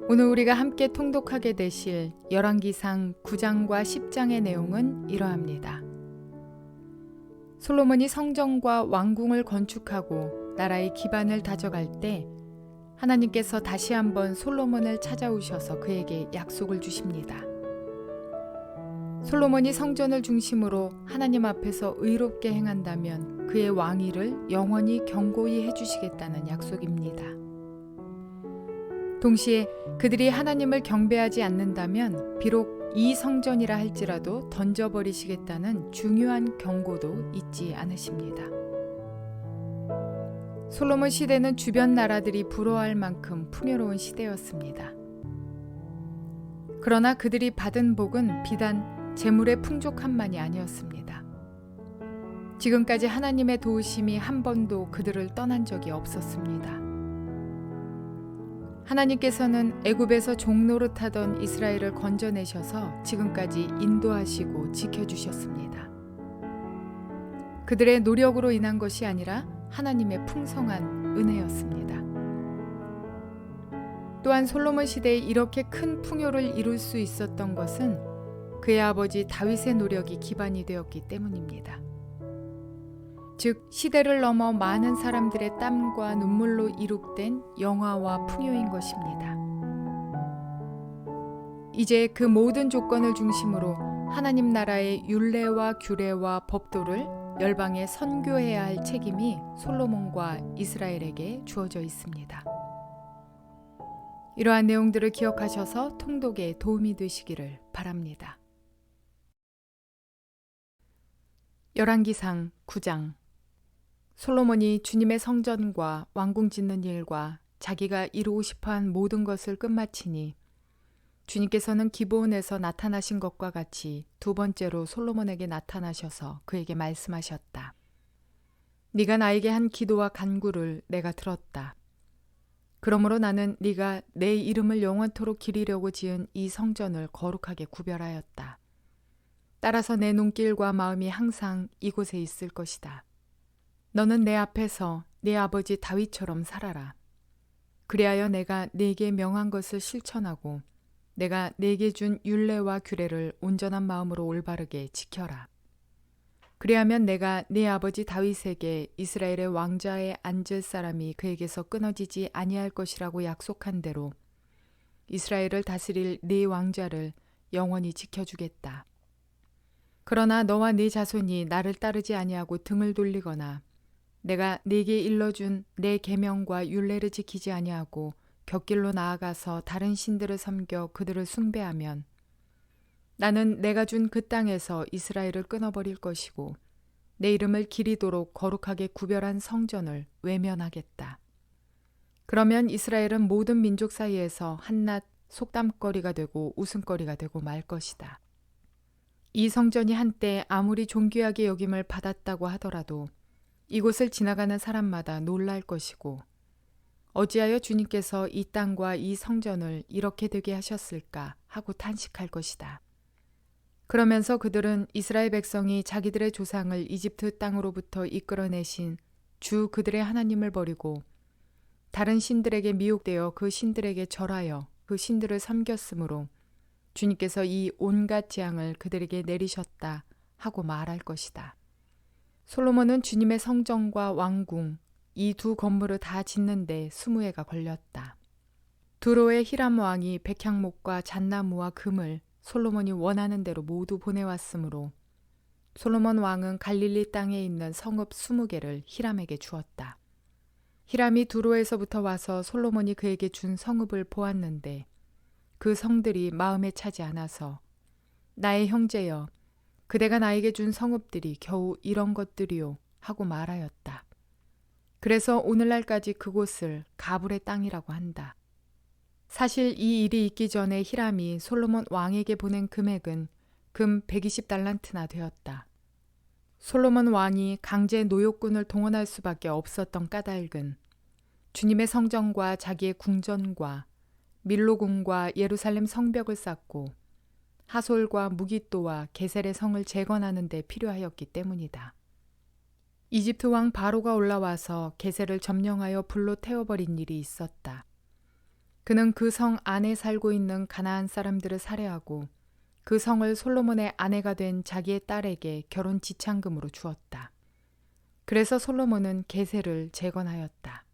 오늘 우리가 함께 통독하게 되실 열왕기상 9장과 10장의 내용은 이러합니다. 솔로몬이 성전과 왕궁을 건축하고 나라의 기반을 다져갈 때 하나님께서 다시 한번 솔로몬을 찾아오셔서 그에게 약속을 주십니다. 솔로몬이 성전을 중심으로 하나님 앞에서 의롭게 행한다면 그의 왕위를 영원히 견고히 해주시겠다는 약속입니다. 동시에 그들이 하나님을 경배하지 않는다면 비록 이 성전이라 할지라도 던져버리시겠다는 중요한 경고도 잊지 않으십니다. 솔로몬 시대는 주변 나라들이 부러워할 만큼 풍요로운 시대였습니다. 그러나 그들이 받은 복은 비단 재물의 풍족함만이 아니었습니다. 지금까지 하나님의 도우심이 한 번도 그들을 떠난 적이 없었습니다. 하나님께서는 애굽에서 종노릇하던 이스라엘을 건져내셔서 지금까지 인도하시고 지켜주셨습니다. 그들의 노력으로 인한 것이 아니라 하나님의 풍성한 은혜였습니다. 또한 솔로몬 시대에 이렇게 큰 풍요를 이룰 수 있었던 것은 그의 아버지 다윗의 노력이 기반이 되었기 때문입니다. 즉 시대를 넘어 많은 사람들의 땀과 눈물로 이룩된 영화와 풍요인 것입니다. 이제 그 모든 조건을 중심으로 하나님 나라의 율례와 규례와 법도를 열방에 선교해야 할 책임이 솔로몬과 이스라엘에게 주어져 있습니다. 이러한 내용들을 기억하셔서 통독에 도움이 되시기를 바랍니다. 열왕기상 9장. 솔로몬이 주님의 성전과 왕궁 짓는 일과 자기가 이루고 싶어한 모든 것을 끝마치니 주님께서는 기브온에서 나타나신 것과 같이 두 번째로 솔로몬에게 나타나셔서 그에게 말씀하셨다. 네가 나에게 한 기도와 간구를 내가 들었다. 그러므로 나는 네가 내 이름을 영원토록 기리려고 지은 이 성전을 거룩하게 구별하였다. 따라서 내 눈길과 마음이 항상 이곳에 있을 것이다. 너는 내 앞에서 네 아버지 다윗처럼 살아라. 그리하여 내가 네게 명한 것을 실천하고 내가 네게 준 율례와 규례를 온전한 마음으로 올바르게 지켜라. 그리하면 내가 네 아버지 다윗에게 이스라엘의 왕좌에 앉을 사람이 그에게서 끊어지지 아니할 것이라고 약속한 대로 이스라엘을 다스릴 네 왕좌를 영원히 지켜주겠다. 그러나 너와 네 자손이 나를 따르지 아니하고 등을 돌리거나 내가 네게 일러준 내 계명과 율례를 지키지 아니하고 곁길로 나아가서 다른 신들을 섬겨 그들을 숭배하면 나는 내가 준 그 땅에서 이스라엘을 끊어버릴 것이고 내 이름을 기리도록 거룩하게 구별한 성전을 외면하겠다. 그러면 이스라엘은 모든 민족 사이에서 한낱 속담거리가 되고 웃음거리가 되고 말 것이다. 이 성전이 한때 아무리 존귀하게 여김을 받았다고 하더라도 이곳을 지나가는 사람마다 놀랄 것이고 어찌하여 주님께서 이 땅과 이 성전을 이렇게 되게 하셨을까 하고 탄식할 것이다. 그러면서 그들은 이스라엘 백성이 자기들의 조상을 이집트 땅으로부터 이끌어내신 주 그들의 하나님을 버리고 다른 신들에게 미혹되어 그 신들에게 절하여 그 신들을 섬겼으므로 주님께서 이 온갖 재앙을 그들에게 내리셨다 하고 말할 것이다. 솔로몬은 주님의 성전과 왕궁, 이 두 건물을 다 짓는데 20해가 걸렸다. 두로의 히람 왕이 백향목과 잣나무와 금을 솔로몬이 원하는 대로 모두 보내왔으므로 솔로몬 왕은 갈릴리 땅에 있는 성읍 20개를 히람에게 주었다. 히람이 두로에서부터 와서 솔로몬이 그에게 준 성읍을 보았는데 그 성들이 마음에 차지 않아서 나의 형제여 그대가 나에게 준 성읍들이 겨우 이런 것들이요 하고 말하였다. 그래서 오늘날까지 그곳을 가불의 땅이라고 한다. 사실 이 일이 있기 전에 히람이 솔로몬 왕에게 보낸 금액은 금 120달란트나 되었다. 솔로몬 왕이 강제 노역군을 동원할 수밖에 없었던 까닭은 주님의 성전과 자기의 궁전과 밀로궁과 예루살렘 성벽을 쌓고 하솔과 무기또와 게셀의 성을 재건하는 데 필요하였기 때문이다. 이집트 왕 바로가 올라와서 게셀을 점령하여 불로 태워버린 일이 있었다. 그는 그 성 안에 살고 있는 가나안 사람들을 살해하고 그 성을 솔로몬의 아내가 된 자기의 딸에게 결혼 지참금으로 주었다. 그래서 솔로몬은 게셀을 재건하였다.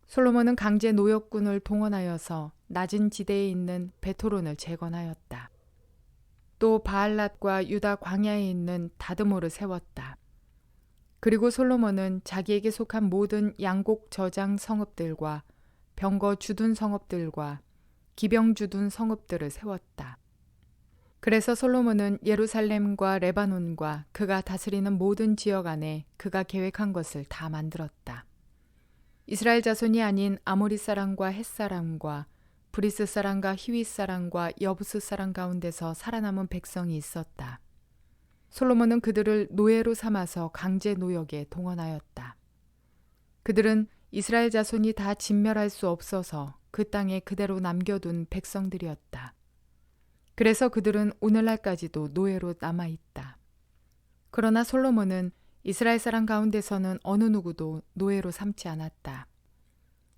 솔로몬은 강제 노역군을 동원하여서 낮은 지대에 있는 베토론을 재건하였다. 또 바알랏과 유다 광야에 있는 다드모를 세웠다. 그리고 솔로몬은 자기에게 속한 모든 양곡 저장 성읍들과 병거 주둔 성읍들과 기병 주둔 성읍들을 세웠다. 그래서 솔로몬은 예루살렘과 레바논과 그가 다스리는 모든 지역 안에 그가 계획한 것을 다 만들었다. 이스라엘 자손이 아닌 아모리 사람과 헷 사람과 브리스 사람과 히윗 사람과 여부스 사람 가운데서 살아남은 백성이 있었다. 솔로몬은 그들을 노예로 삼아서 강제 노역에 동원하였다. 그들은 이스라엘 자손이 다 진멸할 수 없어서 그 땅에 그대로 남겨둔 백성들이었다. 그래서 그들은 오늘날까지도 노예로 남아있다. 그러나 솔로몬은 이스라엘 사람 가운데서는 어느 누구도 노예로 삼지 않았다.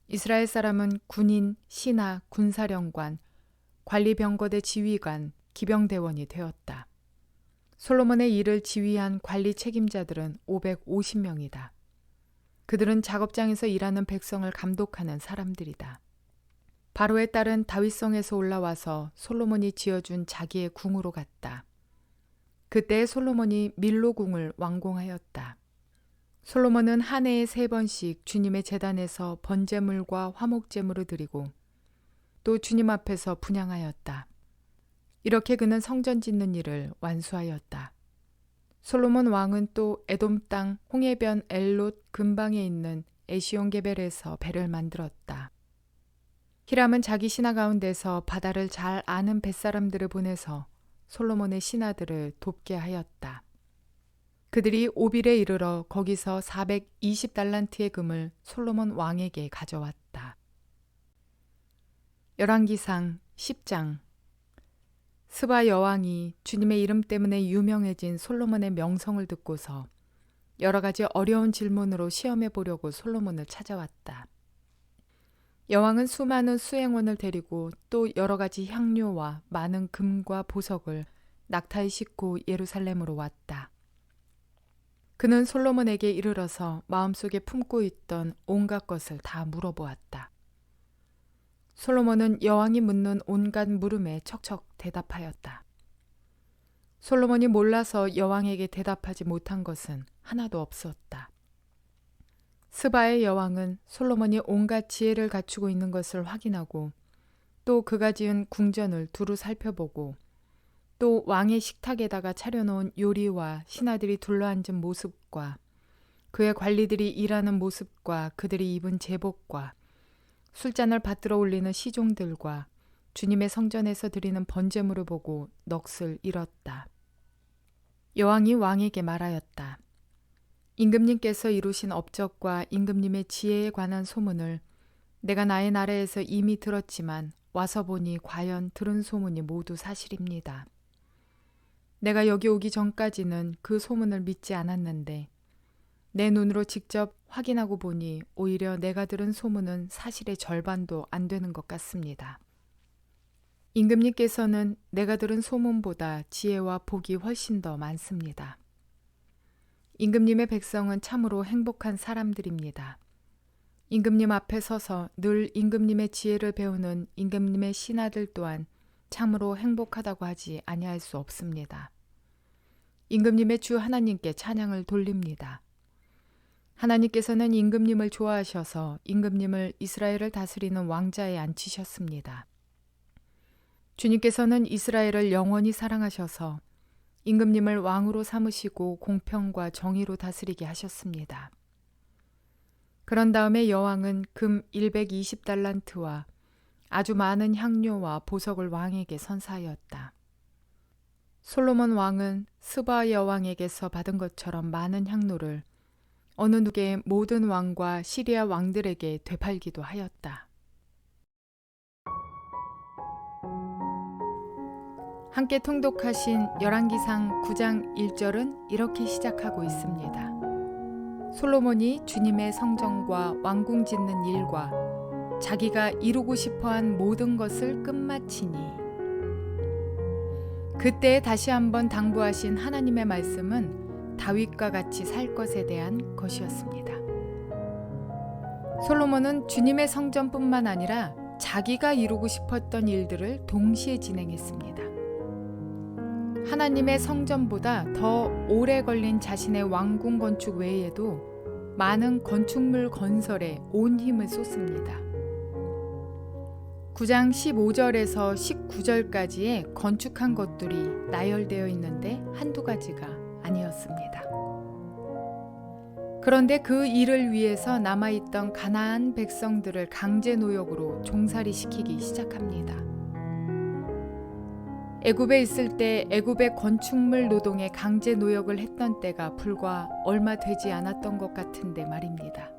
이스라엘 사람은 군인, 신하, 군사령관, 관리병거대 지휘관, 기병대원이 되었다. 솔로몬의 일을 지휘한 관리 책임자들은 550명이다. 그들은 작업장에서 일하는 백성을 감독하는 사람들이다. 바로의 딸은 다윗성에서 올라와서 솔로몬이 지어준 자기의 궁으로 갔다. 그때 솔로몬이 밀로궁을 완공하였다. 솔로몬은 한 해에 3번씩 주님의 제단에서 번제물과 화목제물을 드리고 또 주님 앞에서 분향하였다. 이렇게 그는 성전 짓는 일을 완수하였다. 솔로몬 왕은 또 에돔 땅 홍해변 엘롯 근방에 있는 에시온게벨에서 배를 만들었다. 히람은 자기 신하 가운데서 바다를 잘 아는 뱃사람들을 보내서 솔로몬의 신하들을 돕게 하였다. 그들이 오빌에 이르러 거기서 420달란트의 금을 솔로몬 왕에게 가져왔다. 열왕기상 10장. 스바 여왕이 주님의 이름 때문에 유명해진 솔로몬의 명성을 듣고서 여러 가지 어려운 질문으로 시험해 보려고 솔로몬을 찾아왔다. 여왕은 수많은 수행원을 데리고 또 여러 가지 향료와 많은 금과 보석을 낙타에 싣고 예루살렘으로 왔다. 그는 솔로몬에게 이르러서 마음속에 품고 있던 온갖 것을 다 물어보았다. 솔로몬은 여왕이 묻는 온갖 물음에 척척 대답하였다. 솔로몬이 몰라서 여왕에게 대답하지 못한 것은 하나도 없었다. 스바의 여왕은 솔로몬이 온갖 지혜를 갖추고 있는 것을 확인하고 또 그가 지은 궁전을 두루 살펴보고 또 왕의 식탁에다가 차려놓은 요리와 신하들이 둘러앉은 모습과 그의 관리들이 일하는 모습과 그들이 입은 제복과 술잔을 받들어 올리는 시종들과 주님의 성전에서 드리는 번제물을 보고 넋을 잃었다. 여왕이 왕에게 말하였다. 임금님께서 이루신 업적과 임금님의 지혜에 관한 소문을 내가 나의 나라에서 이미 들었지만 와서 보니 과연 들은 소문이 모두 사실입니다. 내가 여기 오기 전까지는 그 소문을 믿지 않았는데 내 눈으로 직접 확인하고 보니 오히려 내가 들은 소문은 사실의 절반도 안 되는 것 같습니다. 임금님께서는 내가 들은 소문보다 지혜와 복이 훨씬 더 많습니다. 임금님의 백성은 참으로 행복한 사람들입니다. 임금님 앞에 서서 늘 임금님의 지혜를 배우는 임금님의 신하들 또한 참으로 행복하다고 하지 아니할 수 없습니다. 임금님의 주 하나님께 찬양을 돌립니다. 하나님께서는 임금님을 좋아하셔서 임금님을 이스라엘을 다스리는 왕자에 앉히셨습니다. 주님께서는 이스라엘을 영원히 사랑하셔서 임금님을 왕으로 삼으시고 공평과 정의로 다스리게 하셨습니다. 그런 다음에 여왕은 금 120달란트와 아주 많은 향료와 보석을 왕에게 선사하였다. 솔로몬 왕은 스바 여왕에게서 받은 것처럼 많은 향료를 어느 누구의 모든 왕과 시리아 왕들에게 되팔기도 하였다. 함께 통독하신 열왕기상 9장 1절은 이렇게 시작하고 있습니다. 솔로몬이 주님의 성전과 왕궁 짓는 일과 자기가 이루고 싶어한 모든 것을 끝마치니. 그때 다시 한번 당부하신 하나님의 말씀은 다윗과 같이 살 것에 대한 것이었습니다. 솔로몬은 주님의 성전뿐만 아니라 자기가 이루고 싶었던 일들을 동시에 진행했습니다. 하나님의 성전보다 더 오래 걸린 자신의 왕궁 건축 외에도 많은 건축물 건설에 온 힘을 쏟습니다. 9장 15절에서 19절까지의 건축한 것들이 나열되어 있는데 한두 가지가 아니었습니다. 그런데 그 일을 위해서 남아있던 가나안 백성들을 강제 노역으로 종살이시키기 시작합니다. 애굽에 있을 때 애굽의 건축물 노동에 강제 노역을 했던 때가 불과 얼마 되지 않았던 것 같은데 말입니다.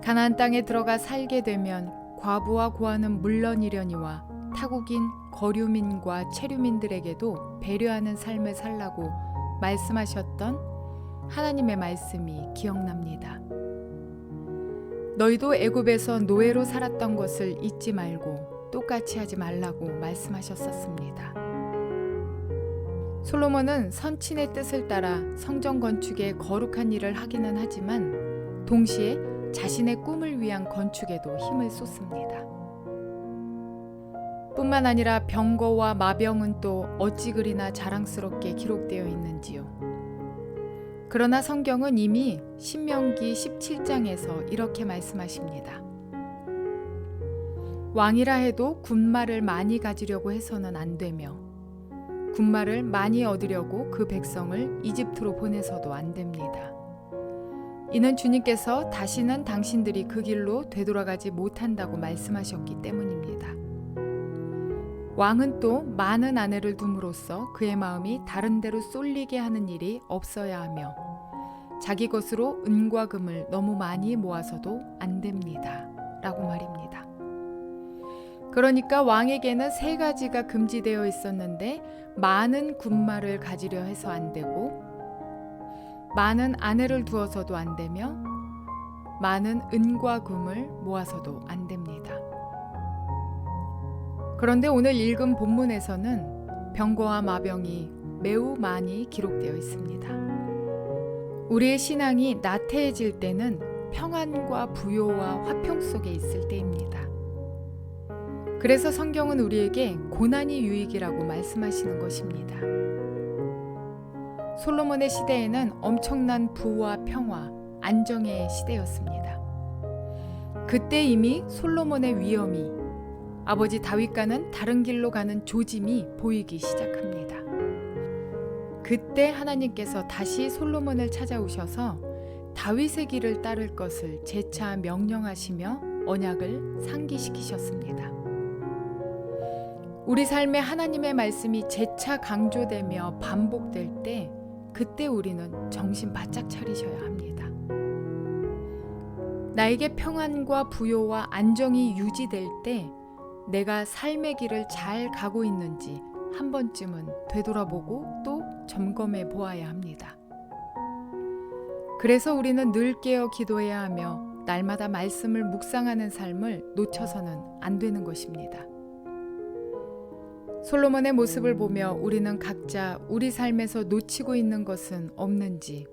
가나안 땅에 들어가 살게 되면 과부와 고아는 물론이려니와 타국인 거류민과 체류민들에게도 배려하는 삶을 살라고 말씀하셨던 하나님의 말씀이 기억납니다. 너희도 애굽에서 노예로 살았던 것을 잊지 말고 똑같이 하지 말라고 말씀하셨었습니다. 솔로몬은 선친의 뜻을 따라 성전 건축에 거룩한 일을 하기는 하지만 동시에 자신의 꿈을 위한 건축에도 힘을 쏟습니다. 뿐만 아니라 병거와 마병은 또 어찌 그리나 자랑스럽게 기록되어 있는지요. 그러나 성경은 이미 신명기 17장에서 이렇게 말씀하십니다. 왕이라 해도 군마를 많이 가지려고 해서는 안 되며 군마를 많이 얻으려고 그 백성을 이집트로 보내서도 안 됩니다. 이는 주님께서 다시는 당신들이 그 길로 되돌아가지 못한다고 말씀하셨기 때문입니다. 왕은 또 많은 아내를 둠으로써 그의 마음이 다른 데로 쏠리게 하는 일이 없어야 하며 자기 것으로 은과 금을 너무 많이 모아서도 안 됩니다. 라고 말입니다. 그러니까 왕에게는 3가지가 금지되어 있었는데 많은 군마를 가지려 해서 안 되고 많은 아내를 두어서도 안 되며 많은 은과 금을 모아서도 안 됩니다. 그런데 오늘 읽은 본문에서는 병거와 마병이 매우 많이 기록되어 있습니다. 우리의 신앙이 나태해질 때는 평안과 부요와 화평 속에 있을 때입니다. 그래서 성경은 우리에게 고난이 유익이라고 말씀하시는 것입니다. 솔로몬의 시대에는 엄청난 부와 평화, 안정의 시대였습니다. 그때 이미 솔로몬의 위엄이 아버지 다윗과는 다른 길로 가는 조짐이 보이기 시작합니다. 그때 하나님께서 다시 솔로몬을 찾아오셔서 다윗의 길을 따를 것을 재차 명령하시며 언약을 상기시키셨습니다. 우리 삶에 하나님의 말씀이 재차 강조되며 반복될 때 그때 우리는 정신 바짝 차리셔야 합니다. 나에게 평안과 부요와 안정이 유지될 때 내가 삶의 길을 잘 가고 있는지 한 번쯤은 되돌아보고 또 점검해 보아야 합니다. 그래서 우리는 늘 깨어 기도해야 하며 날마다 말씀을 묵상하는 삶을 놓쳐서는 안 되는 것입니다. 솔로몬의 모습을 보며 우리는 각자 우리 삶에서 놓치고 있는 것은 없는지,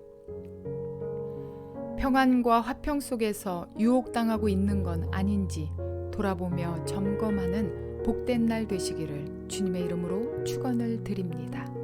평안과 화평 속에서 유혹당하고 있는 건 아닌지 돌아보며 점검하는 복된 날 되시기를 주님의 이름으로 축원을 드립니다.